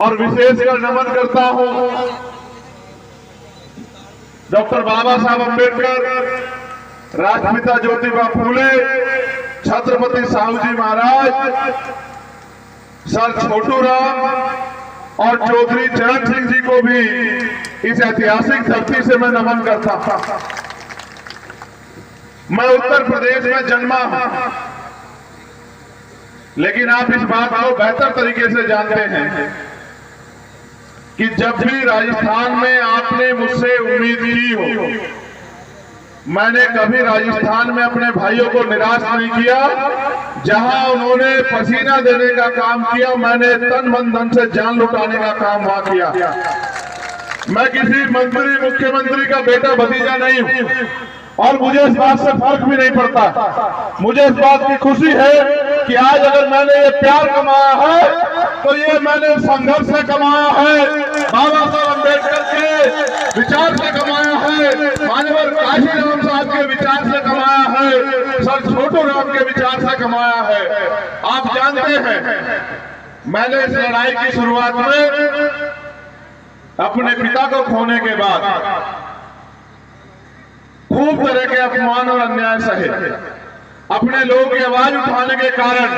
और विशेषकर नमन करता हूं डॉक्टर बाबा साहब अम्बेडकर, राष्ट्रपिता ज्योतिबा फूले, छत्रपति साहू जी महाराज, सर छोटू राम और चौधरी चरण सिंह जी को भी इस ऐतिहासिक धरती से मैं नमन करता हूं। मैं उत्तर प्रदेश में जन्मा हूं, लेकिन आप इस बात को बेहतर तरीके से जानते हैं कि जब भी राजस्थान में आपने मुझसे उम्मीद की हो, मैंने कभी राजस्थान में अपने भाइयों को निराश नहीं किया। जहां उन्होंने पसीना देने का काम किया, मैंने तन मन धन से जान लुटाने का काम वहां किया। मैं किसी मंत्री मुख्यमंत्री का बेटा भतीजा नहीं हूं और मुझे इस बात से फर्क भी नहीं पड़ता। मुझे इस बात की खुशी है कि आज अगर मैंने ये प्यार कमाया है तो ये मैंने संघर्ष से कमाया है, बाबा साहब अम्बेडकर के विचार से कमाया है, मान्यवर काशीराम साहब के विचार से कमाया है, सर छोटू राम के विचार से कमाया है। आप जानते हैं मैंने इस लड़ाई की शुरुआत में अपने पिता को खोने के बाद खूब तरह के अपमान और अन्याय सहे। अपने लोगों की आवाज उठाने के कारण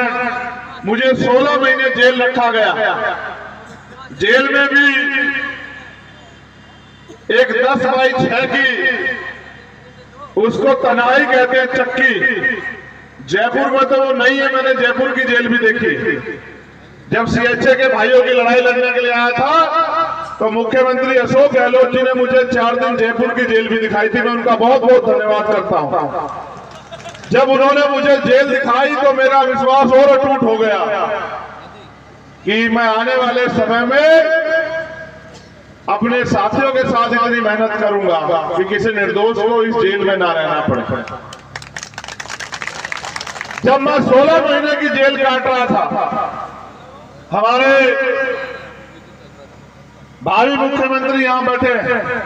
मुझे 16 महीने जेल रखा गया। जेल में भी एक 10x6 की, उसको तनाई कहते हैं, चक्की। जयपुर में तो वो नहीं है, मैंने जयपुर की जेल भी देखी। जब सीएचए के भाइयों की लड़ाई लड़ने के लिए आया था तो मुख्यमंत्री अशोक गहलोत जी ने मुझे 4 दिन जयपुर की जेल भी दिखाई थी। मैं उनका बहुत बहुत धन्यवाद करता हूं। जब उन्होंने मुझे जेल दिखाई तो मेरा विश्वास और अटूट हो गया कि मैं आने वाले समय में अपने साथियों के साथ इतनी मेहनत करूंगा कि किसी निर्दोष को इस जेल में ना रहना पड़े। जब मैं 16 महीने की जेल काट रहा था, हमारे भावी मुख्यमंत्री यहां बैठे हैं,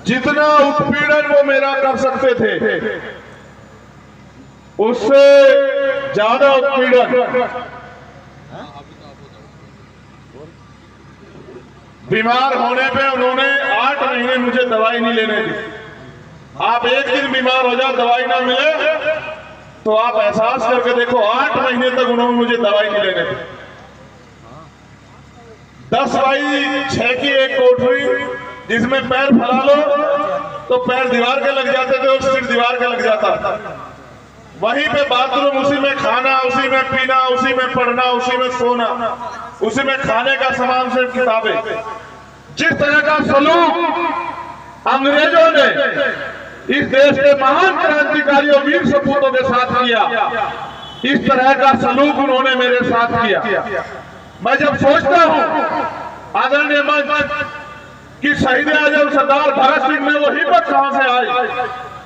जितना उत्पीड़न वो मेरा कर सकते थे उससे ज्यादा उत्पीड़न। बीमार होने पे उन्होंने 8 महीने मुझे दवाई नहीं लेने दी। आप एक दिन बीमार हो जाओ, दवाई ना मिले तो आप एहसास करके देखो, 8 महीने तक उन्होंने मुझे दवाई नहीं लेने दी। 10x6 की एक कोठरी जिसमें पैर फैला लो तो पैर दीवार के लग जाते थे और सिर दीवार के लग जाता था। वहीं पे बाथरूम, उसी में खाना, उसी में पीना, उसी में पढ़ना, उसी में सोना, उसी में खाने का सामान, सिर्फ किताबें। जिस तरह का सलूक अंग्रेजों ने इस देश के महान क्रांतिकारियों वीर सपूतों के साथ किया, इस तरह का सलूक उन्होंने मेरे साथ किया। मैं जब सोचता हूं आदरणीय मंच कि शहीद आजम सरदार भगत सिंह में वो हिम्मत कहां से आई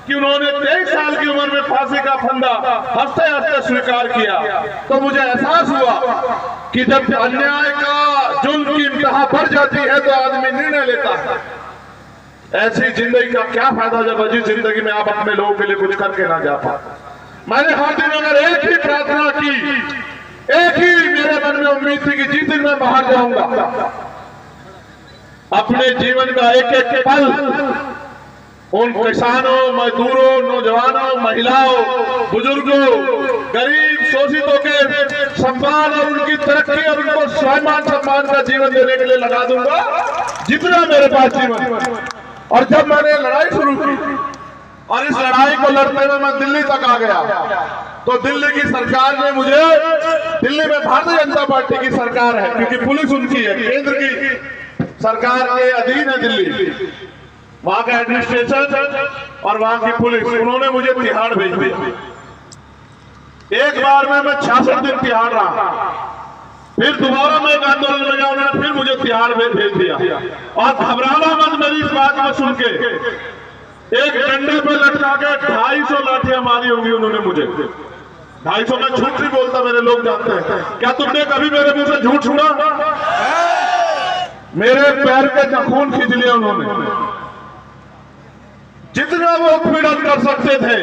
कि उन्होंने 23 साल की उम्र में फांसी का फंदा हंसते हंसते स्वीकार किया, तो मुझे एहसास हुआ कि जब अन्याय का, जुल्म की इंतहा बढ़ जाती है तो आदमी निर्णय लेता है। ऐसी जिंदगी का क्या फायदा जब अजीब जिंदगी में आप अपने लोगों के लिए कुछ करके ना जा पाते। मैंने हर दिन अगर एक ही प्रार्थना की, एक ही मेरे मन में उम्मीद थी कि जिस दिन मैं बाहर जाऊंगा, अपने जीवन का एक एक पल उन किसानों, मजदूरों, नौजवानों, महिलाओं, बुजुर्गों, गरीब शोषितों के सम्मान और उनकी तरक्की और उनको स्वाभिमान सम्मान का जीवन देने के लिए लगा दूंगा, जितना मेरे पास जीवन। और जब मैंने लड़ाई शुरू की और इस लड़ाई को लड़ते हुए मैं दिल्ली तक आ गया, तो दिल्ली की सरकार ने मुझे, दिल्ली में भारतीय जनता पार्टी की सरकार है क्योंकि पुलिस उनकी है, केंद्र की सरकार के अधीन है दिल्ली, वहां का एडमिनिस्ट्रेशन और वहां की पुलिस, उन्होंने मुझे तिहाड़ भेज दिया। एक बार में मैं 66 दिन तिहाड़ रहा, फिर दोबारा मैं एक आंदोलन में गया, उन्होंने फिर मुझे तिहाड़ भेज दिया। और घबराना मत मेरी इस बात को सुन के, एक डंडे पे लटका के 250 लाठियां मारी होंगी उन्होंने मुझे। 250 में झूठ नहीं बोलता, मेरे लोग जानते हैं। क्या तुमने कभी मेरे मुंह से झूठ सुना? मेरे पैर के नाखून खींच लिए उन्होंने। जितना वो उत्पीड़न कर सकते थे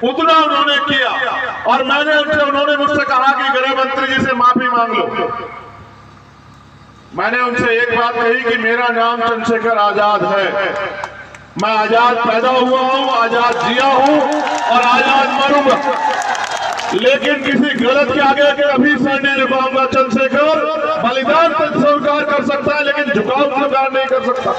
उतना उन्होंने किया, और उन्होंने मुझसे कहा कि गृह मंत्री जी से माफी मांग लो। मैंने उनसे एक बात कही कि मेरा नाम चंद्रशेखर आजाद है, मैं आजाद पैदा हुआ हूं, आजाद जिया हूं और आजाद मरूंगा, लेकिन किसी गलत के आगे कभी सर नहीं झुकाऊंगा। चंद्रशेखर बलिदान तक स्वीकार कर सकता है लेकिन झुकाव स्वीकार नहीं कर सकता।